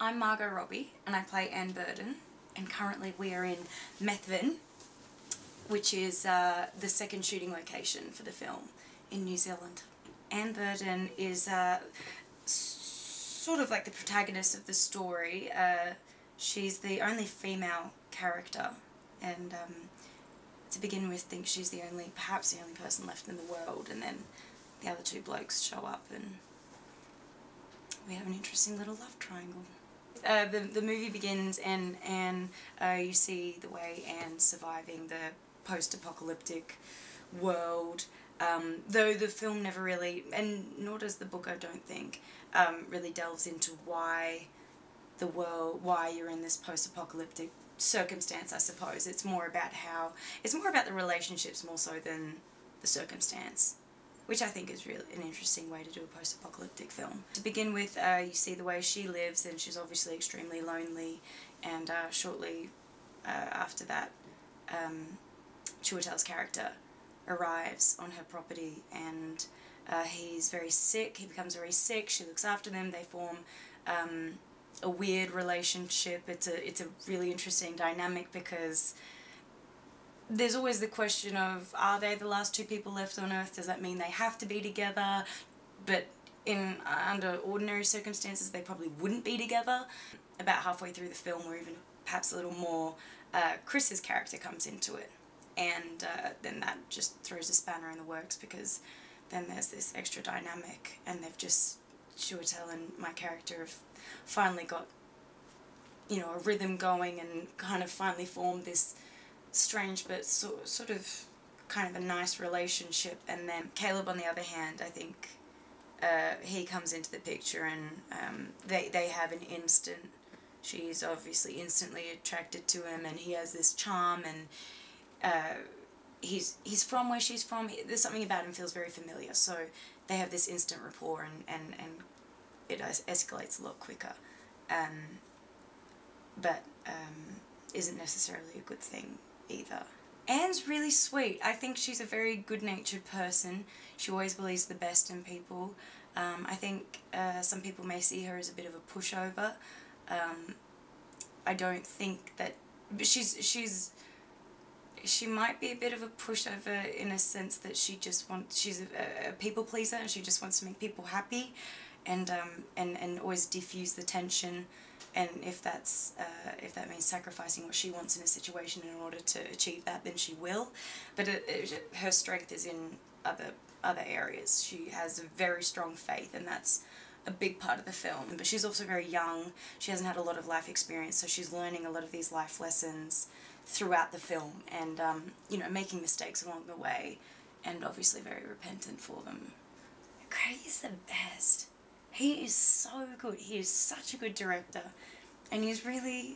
I'm Margot Robbie and I play Anne Burden, and currently we are in Methven, which is the second shooting location for the film in New Zealand. Anne Burden is sort of like the protagonist of the story. She's the only female character, and to begin with, think she's perhaps the only person left in the world, and then the other two blokes show up and we have an interesting little love triangle. The movie begins and you see the way Anne's surviving the post-apocalyptic world, though the film never really, and nor does the book I don't think, really delves into why you're in this post-apocalyptic circumstance, I suppose. It's more about the relationships more so than the circumstance, which I think is really an interesting way to do a post-apocalyptic film. To begin with, you see the way she lives, and she's obviously extremely lonely, and shortly after that, Chiwetel's character arrives on her property, and he's very sick. He becomes very sick. She looks after them. They form a weird relationship. It's a really interesting dynamic because there's always the question of, are they the last two people left on Earth? Does that mean they have to be together? But under ordinary circumstances, they probably wouldn't be together. About halfway through the film, or even perhaps a little more, Chris's character comes into it, and then that just throws a spanner in the works, because then there's this extra dynamic, and Chiwetel and my character have finally got, a rhythm going, and kind of finally formed this strange but sort of kind of a nice relationship. And then Caleb, on the other hand, I think he comes into the picture, and they have an instant, she's obviously instantly attracted to him, and he has this charm, and he's from where she's from. There's something about him feels very familiar, so they have this instant rapport, and it escalates a lot quicker, but isn't necessarily a good thing either. Anne's really sweet. I think she's a very good-natured person. She always believes the best in people. I think some people may see her as a bit of a pushover. I don't think that... She might be a bit of a pushover in a sense that she's a people pleaser, and she just wants to make people happy, and always diffuse the tension. And if that means sacrificing what she wants in a situation in order to achieve that, then she will. But her strength is in other areas. She has a very strong faith, and that's a big part of the film. But she's also very young. She hasn't had a lot of life experience, so she's learning a lot of these life lessons throughout the film, and making mistakes along the way, and obviously very repentant for them. Craig is the best. He is so good. He is such a good director, and he's very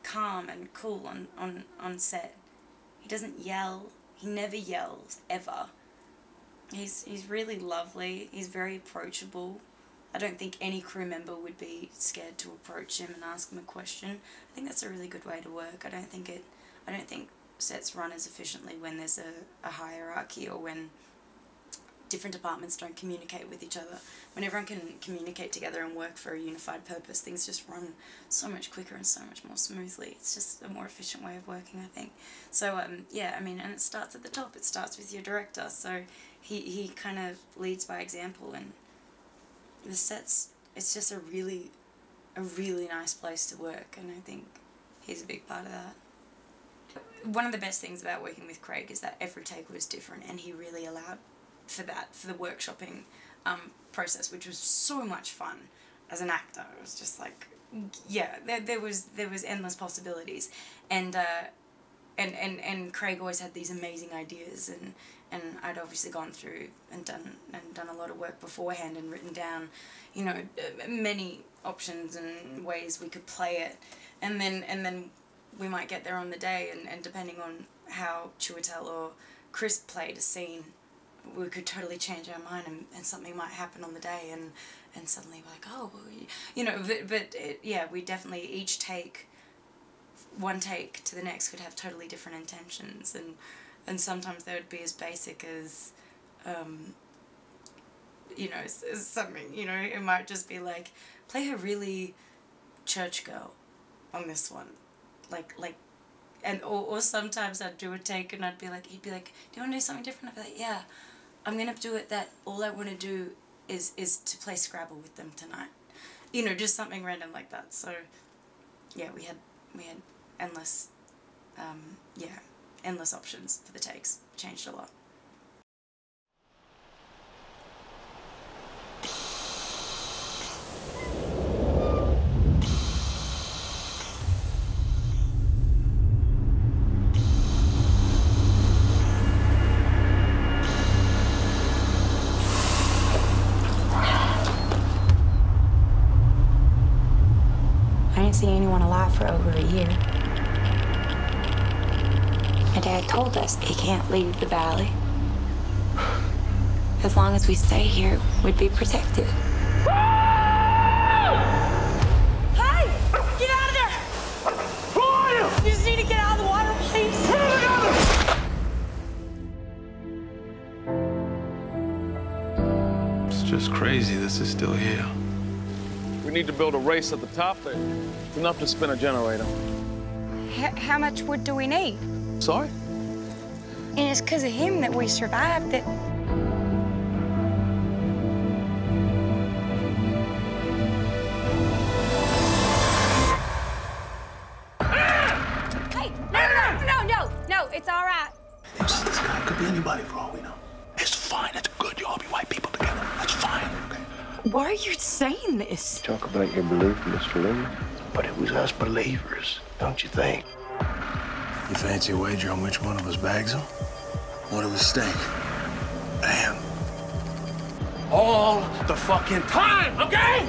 calm and cool on set. He doesn't yell. He never yells, ever. He's really lovely. He's very approachable. I don't think any crew member would be scared to approach him and ask him a question. I think that's a really good way to work. I don't think sets run as efficiently when there's a hierarchy, or when different departments don't communicate with each other. When everyone can communicate together and work for a unified purpose, things just run so much quicker and so much more smoothly. It's just a more efficient way of working, I think. So yeah, I mean, and it starts at the top. It starts with your director. So he kind of leads by example, and the sets, it's just a really nice place to work, and I think he's a big part of that. One of the best things about working with Craig is that every take was different, and he really allowed for the workshopping process, which was so much fun as an actor. It was just like, yeah, there was endless possibilities, and Craig always had these amazing ideas, and I'd obviously gone through and done a lot of work beforehand, and written down, many options and ways we could play it, and then we might get there on the day, and depending on how Chiwetel or Chris played a scene, we could totally change our mind, and something might happen on the day, and suddenly we're like, oh, well, yeah, we definitely, each take, one take to the next could have totally different intentions, and sometimes they would be as basic as you know, something, you know, it might just be like, play a really church girl on this one. Like, and, or sometimes I'd do a take and I'd be like, he'd be like, do you want to do something different? I'd be like, yeah, I'm going to do it that all I want to do is to play Scrabble with them tonight. You know, just something random like that. So, yeah, we had endless, endless options for the takes. Changed a lot. I didn't see anyone alive for over a year. My dad told us he can't leave the valley. As long as we stay here, we'd be protected. Hey! Get out of there! Who are you? You just need to get out of the water, please. It's just crazy this is still here. We need to build a race at the top there. It's enough to spin a generator. How much wood do we need? Sorry? And it's because of him that we survived that... Hey, no, it's all right. This guy could be anybody for all we know. It's fine, it's good you all be white people together. That's fine, okay? Why are you saying this? Talk about your belief, Mr. Lee. But it was us believers, don't you think? You fancy a wager on which one of us bags him? What do we stake? Damn. All the fucking time, okay?